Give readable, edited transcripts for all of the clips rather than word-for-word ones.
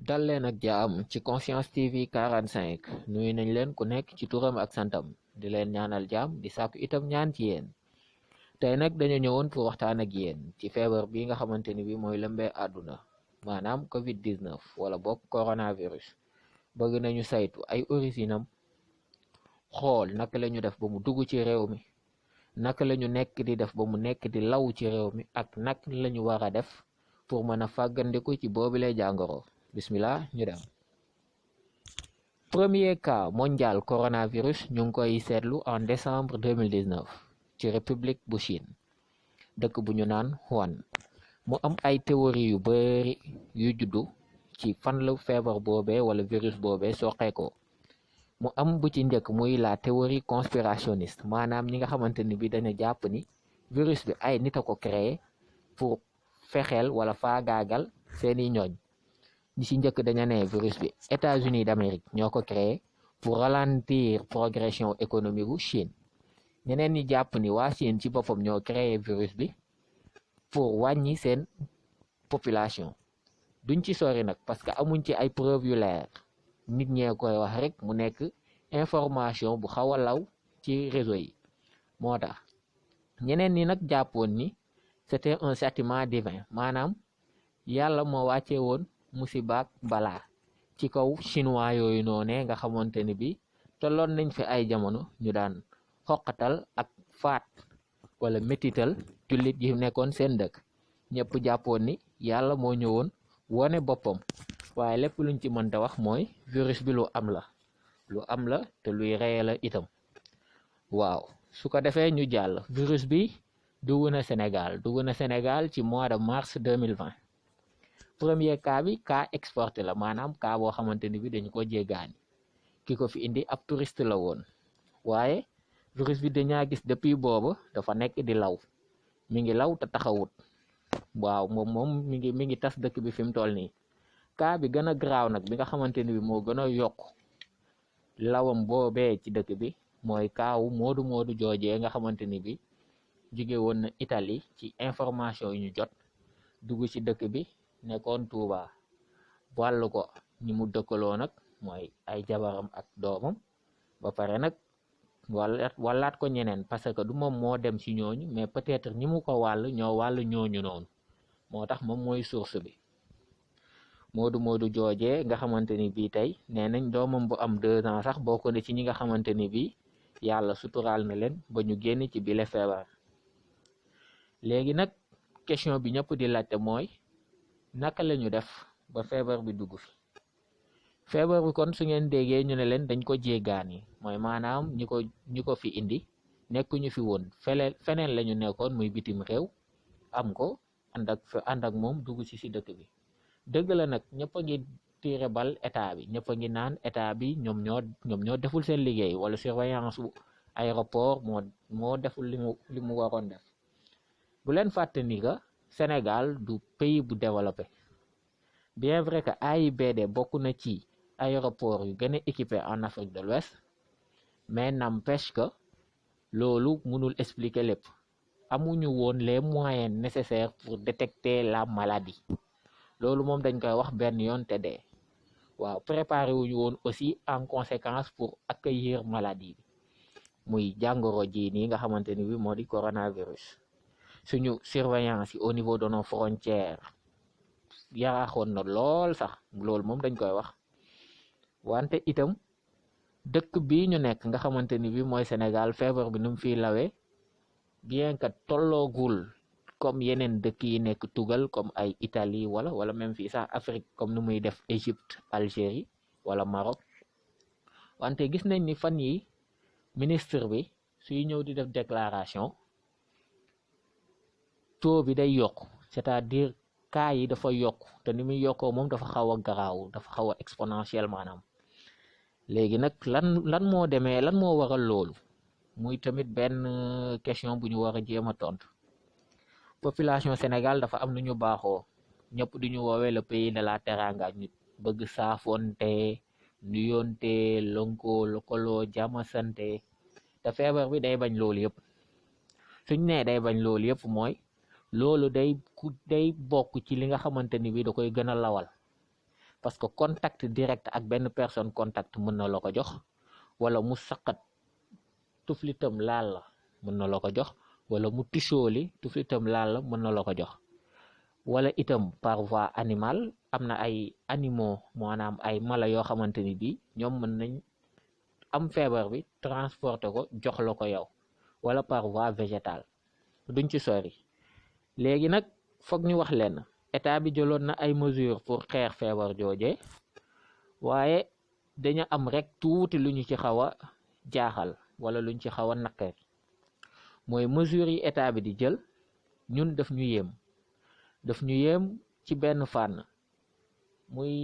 dal leen ak jaam ci Conscience TV 45 nuyu nañ leen ku nekk ci turam ak santam di leen ñaanal jaam di sàkku itam ñaan ci yéen tey nag dañu ñëwoon pour waxtaan ak yéen ci feebar bi nga xamante ni bi mooy lëmbee àdduna maanaam COVID-19 wala bokk coronavirus. Bëgg nañu saytu ay origine am xool naka la ñu def ba mu dugg ci réew mi, naka la ñu nekk di def ba mu nekk di law ci réew mi ak naka la ñu war a def pour mën a fàggandiku ci boobile jàngoro. Bismillah ñu dem. Premier cas mondial coronavirus ñu ngi koy seetlu en décembre 2019 ci république bu Chine, dëkk bu ñu naan Wuhan. Mu am ay théorie yu bari yu juddu ci fan la feebar boobee wala virus boobee soqeekoo. Mu am bu ci njëkk muy la théorie conspirationniste, maanaam ñi nga xamante ni bi dañu jàpp ni virus bi ay nit a ko créé pour fexeel wala faagaagal seeni ñooñ. ñi ci njëkk dañu ne virus bi États-Unis d'Amérique ñoo ko créé pour ralentir progression économique bu Chine. ñeneen ñi jàpp ni waa Chine ci boppam ñoo créé virus bi pour wàññi seen population. Duñ ci sori nag parce que amuñ ci ay preuve yu leer, nit ñee koy wax rek mu nekk information bu xaw a law ci réseau yi. moo tax ñeneen ñi nag jàppoon ni c'était un châtiment divin, maanaam yàlla moo wàcce woon musibaak balaa ci kaw chinois yooyu noonee nga xamante ni bi tolloon nañ fi ay jamono ñu daan xoqatal ak faat wala métital jullit yi nekkoon seen dëkk. ñëpp jàppoon ni yàlla moo ñëwoon wone boppam, waaye lépp luñ ci mënta wax mooy virus bi lu am la te luy reye la itam. waaw su ko defee ñu jàll. virus bi dugg na Sénégal ci mois de mars 2020. premier cas bi cas exporté la, maanaam cas boo xamante ni bi dañu ko jéggaani. ki ko fi indi ab touriste la woon, waaye virus bi dañaa gis depuis boobu dafa nekk di law, mi ngi law te taxawut. waaw moom mi ngi tas dëkk bi fi mu toll nii. cas bi gën a garaaw nag bi nga xamante ni bi moo gën a yokk lawam boobee ci dëkk bi mooy kaawu moodu joojee nga xamante ni bi jóge woon na Italie ci information yu ñu jot, dugg ci dëkk bi nekkoon Touba. wàllu ko ñi mu dëkkaloo nag mooy ay jabaram ak doomam, ba pare nag wàllaat ko ñeneen parce que du moom moo dem ci ñooñu, mais peut-être ñi mu ko ñoo wàll ñooñu noonu. moo tax moom mooy source bi. moodu joojee nga xamante ni bii tey nee nañ doomam bu am 2 ans sax bokk na ci ñi nga xamante ni bii yàlla suturaal na leen ba ñu génn ci bile feebar. léegi nag question bi ñëpp di laajte mooy naka la ñu def ba feebar bi dugg fi. feebar bi kon su ngeen déggee ñu ne leen dañ ko jéggaani, mooy maanaam ñi ko fi indi nekkuñu fi woon, feneen la ñu nekkoon muy bitim réew, am ko ànd ak moom dugg ci dëkk bi. dëgg la nag ñëpp a ngi tiire bal état bi, ñëpp a ngi naan état bi ñoom ñoo deful seen liggéey, wala surveillance bu aéroport moo deful li mu waroon def. bu leen fàtte ni que Sénégal du pays bu développé, bien vrai que AIBD bokk na ci aéroport yu gën a équipé en Afrique de l'Ouest, mais n'empêche que loolu mënul expliquer lépp. amuñu woon les moyens nécessaires pour détecter la maladie. loolu moom dañ koy wax benn yoon te dee. waaw préparé wuñu woon aussi en conséquence pour accueillir maladie bi muy jàngoro ji nii nga xamante ni bi moo di coronavirus. suñu surveillance yi au niveau de nos frontières yaraaxoon na lool sax, loolu moom dañ koy wax. wante itam dëkk bi ñu nekk nga xamante ni bi mooy Sénégal, feebar bi nu mu fiy lawee bien que tolloogul comme yeneen dëkk yi nekk tugal comme ay Italie wala même fii sax Afrique comme nu muy def Égypte, Algérie wala Maroc. wante gis nañ ni fan yi ministre bi suy ñëw di def déclaration taux bi day yokk, c'est-à-dire cas yi dafa yokk, te ni muy yokkoo moom dafa xaw a garaaw, dafa xaw a exponentiel maanaam. léegi nag lan moo waral loolu, muy tamit benn question bu ñu war a jéem a tontu. population Sénégal dafa am lu ñu baaxoo, ñëpp du ñu woowee le pays de la teranga, ñu bëgg saafonte, nuyoonte, lokkaloo, jàmmasante. te feebar bi day bañ loolu yëpp. suñ nee day bañ loolu yëpp mooy loolu day bokk ci li nga xamante ni bi da koy gën a lawal. parce que contact direct ak benn personne contact mën na la ko jox, wala mu saqat tuflitam laal la mën na la ko jox, wala mu tisooli tuflitam laal la mën na la ko jox. wala itam par voie animale am na ay animaux maanaam ay mala yoo xamante ni bii ñoom mën nañ am feebar bi transporter ko jox la ko yow, wala par voie végétale. duñ ci sori. léegi nag foog ñu wax leen état bi jëloon na ay mesures pour xeex feebar jooje, waaye dañu am rek tuuti lu ñu ci xaw a jaaxal wala luñ ci xaw a naqari, mooy mesures yi état bi di jël ñun daf ñu yéem ci benn fànn, muy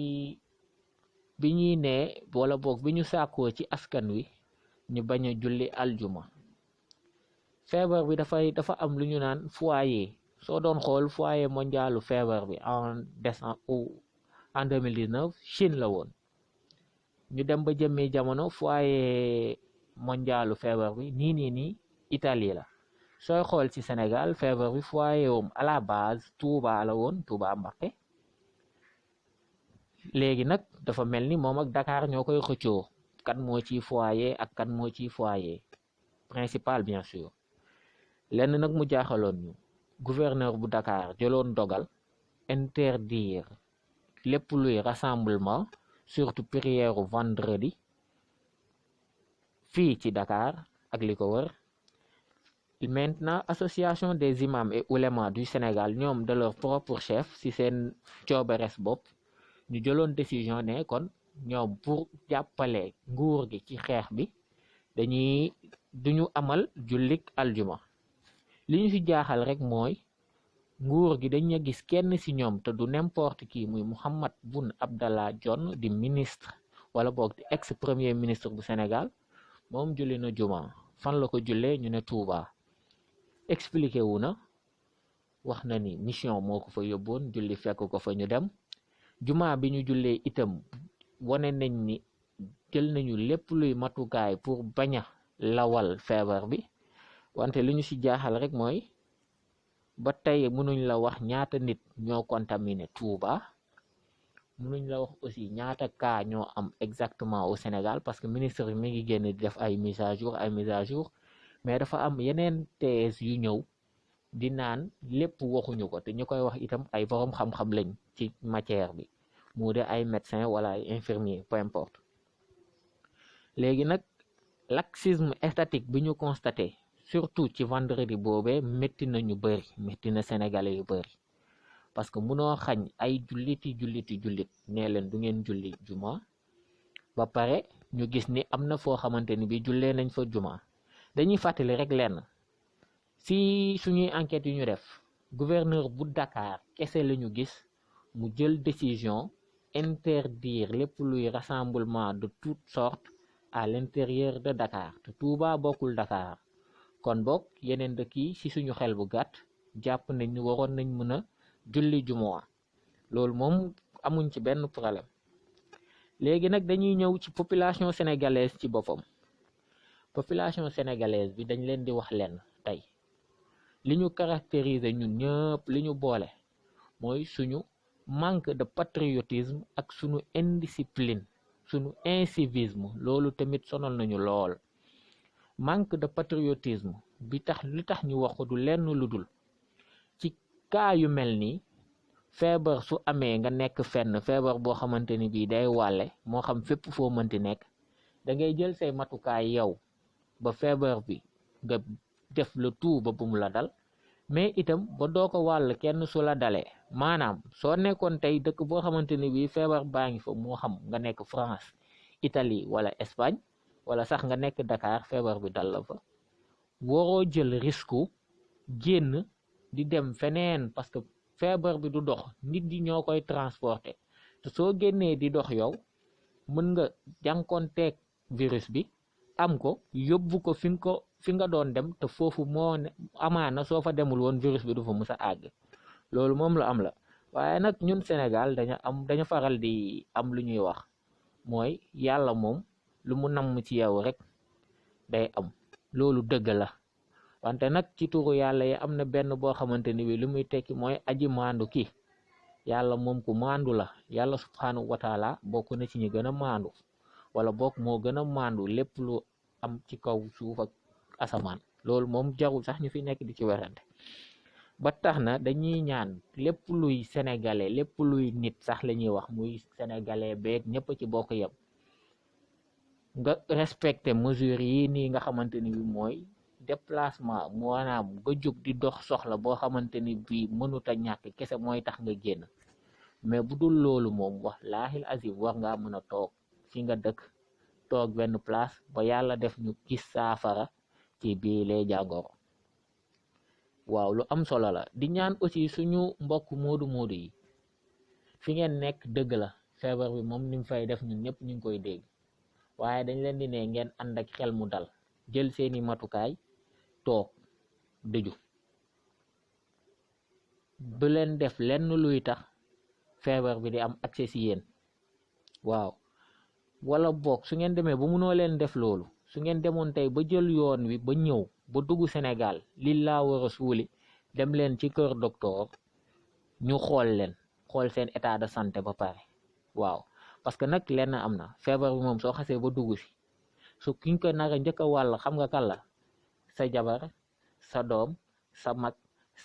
bi ñuy ne wala boog bi ñu sàkkoo ci askan wi ñu bañ a julli aljuma. feebar bi dafa am lu ñu naan foyer. soo doon xool foyer mondialu feebar bi en 2019 Chine la woon. ñu dem ba jëmee jamono foyer mondialu feebar bi nii Italie la. sooy xool ci Sénégal feebar bi foyer wum à la base Touba la woon, Touba Mbacké. léegi nag dafa mel ni moom ak Dakar ñoo koy xëccoo kan moo ciy foyer ak kan moo ciy foyer principal bien sûr. lenn nag mu jaaxaloon ñu, gouverneur bu Dakar jëloon dogal interdire lépp luy rassemblement surtout prière vendredi fii ci Dakar ak li ko wër. Maintenant association des imams et oulémas du Sénégal ñoom de leur propre chef ci seen coobares bopp ñu jëloon décision ne kon ñoom pour jàppale nguur gi ci xeex bi duñu amal jullik aljuma. li ñu ci jaaxal rek mooy nguur gi dañu gis kenn ci ñoom te du n'importe qui, muy Mahammed Boun Abdallah Dionne di ministre wala boog di ex premier ministre bu Sénégal. moom julli na juma. fan la ko jullee? ñu ne Touba. expliqué wu na, wax na ni mission moo ko fa yóbboon, julli fekk ko fa ñu dem. juma bi ñu jullee itam wane nañ ni jël nañu lépp luy matukaay pour bañ a lawal feebar bi. wante li ñu ci jaaxal rek mooy ba tey mënuñ la wax ñaata nit ñoo contaminé Touba, mënuñ la wax aussi ñaata cas ñoo am exactement au Sénégal, parce que ministre bi mi ngi génn di def ay mise à jour mais dafa am yeneen thèse yu ñëw di naan lépp waxuñu ko, te ñu koy wax itam ay borom xam-xam lañ ci matière bi, mu de ay médecin wala ay infirmier peu importe. léegi nag laxisme étatique bi ñu constaté surtout ci vendredi boobee métti na ñu bëri, métti na sénégalais yu bëri, parce que munoo xañ ay jullit nee leen du ngeen julli juma ba pare ñu gis ni am na foo xamante ni bi jullee nañ fa juma. dañuy fàttali rek lenn, si suñuy enquête yu ñu def gouverneur bu Dakar kese la ñu gis mu jël décision interdire lépp luy rassemblement de toutes sortes à l'intérieur de Dakar, te Touba bokkul Dakar. kon boog yeneen dëkk yi ci suñu xel bu gàtt jàpp nañ ni waroon nañ mën a julli jumaa. loolu moom amuñ ci benn problème. léegi nag dañuy ñëw ci population sénégalaise ci boppam. population sénégalaise bi dañ leen di wax leen tey li ñu caractériser ñun ñëpp, li ñu boole mooy suñu manque de patriotisme ak suñu indiscipline, suñu incivisme. loolu tamit sonal nañu lool. manque de patriotisme bi tax li tax ñu wax ko du lenn lu dul ci cas yu mel nii, feebar su amee nga nekk fenn, feebar boo xamante ni bii day wàlle, moo xam fépp foo mënti nekk, da ngay jël say matukaay yow ba feebar bi nga def le tout ba bu mu la dal, mais itam ba doo ko wàll kenn su la dalee. maanaam soo nekkoon tey dëkk boo xamante ni bii feebar baa ngi fa, moo xam nga nekk France, Italie wala Espagne, wala sax nga nekk Dakar, feebar bi dal la fa, waroo jël risque génn di dem feneen, parce que feebar bi du dox, nit ñi ñoo koy transporter. te soo génnee di dox yow mën nga jànkoonteeg virus bi, am ko yóbbu ko fi nga doon dem, te foofu moo ne amaana soo fa demul woon virus bi du fa mës a àgg. loolu moom la am la. waaye nag ñun Sénégal dañu faral di am lu ñuy wax, mooy yàlla moom lu mu namm ci yow rek day am. loolu dëgg la, wante nag ci turu yàlla yi am na benn boo xamante ni bi lu muy tekki mooy aji maandu ki. yàlla moom ku maandu la yàlla subhanahu wa taala bokk na ci ñi gën a maandu wala bokk moo gën a maandu lépp lu am ci kaw suuf ak asamaan loolu moom jarul sax ñu fi nekk di ci werante ba tax na dañuy ñaan lépp luy sénégalais lépp luy nit sax la ñuy wax muy sénégalais beeg ñëpp ci bokk yem nga respecté mesures yi nii nga xamante ni bi mooy déplacement maanaam nga jóg di dox soxla boo xamante ni bii mënut a ñàkk kese mooy tax nga génn mais bu dul loolu moom wax laahil azim war ngaa mën a toog fi nga dëkk toog benn place ba yàlla def ñu gis saafara ci bii lee jàngoro waaw lu am solo la di ñaan aussi suñu mbokk moodu yi fi ngeen nekk dëgg la feebar bi moom ni mu fay def ñun ñëpp ñu ngi koy dégg waaye dañ leen di ne ngeen ànd ak xel mu dal jël seeni matukaay toog dëju bu leen def lenn luy tax feebar bi di am accès ci yéen waaw wala boog su ngeen demee ba mënoo leen def loolu su ngeen demoon tey ba jël yoon wi ba ñëw ba dugg Sénégal lillaa wa rasuuli dem leen ci kër docteur ñu xool leen xool seen état de santé ba pare waaw parce que nag lenn am na feebar bi moom soo xasee ba dugg si su kiñ ko nara njëkk a wàll xam nga kan la sa jabar sa doom sa mag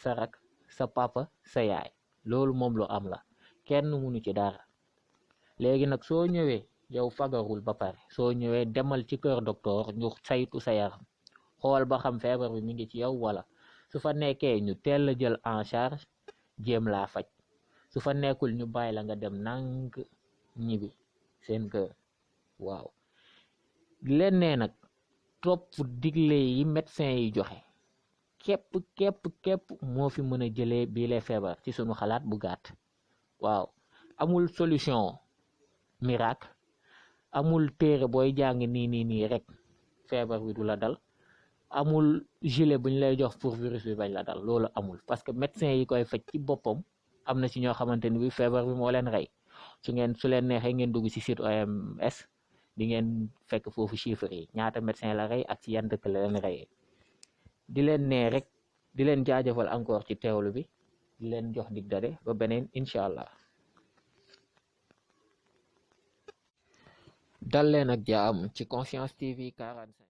sa rak sa papa sa yaay loolu moom lu am la kenn mënu ci dara léegi nag soo ñëwee yow fagarul ba pare soo ñëwee demal ci kër docteur ñu saytu sa yaram xool ba xam feebar bi mi ngi ci yow wala su fa nekkee ñu teel la jël en charge jéem laa faj su fa nekkul ñu bàyyi la nga dem nank ñibi seen kër waaw leen ne nag topp digle yi médecin yi joxe képp moo fi mën a jëlee bii lay feebar ci sunu xalaat bu gàtt waaw amul solution miracle amul téere booy jàng nii rek feebar bi du la dal amul gilet buñ lay jox pour virus bi bañ la dal loolu amul parce que médecin yi koy faj ci boppam am na ci ñoo xamante ni bi feebar bi moo leen rey su leen neexee ngeen dugg ci site OMS di ngeen fekk foofu chiffres yi ñaata médecin la rey ak ci yan dëkk la leen reyee di leen nee rek di leen jaajëfal encore ci teewlu bi di leen jox dig dade ba beneen incha allah dal leen ak jaam ci Conscience TV 45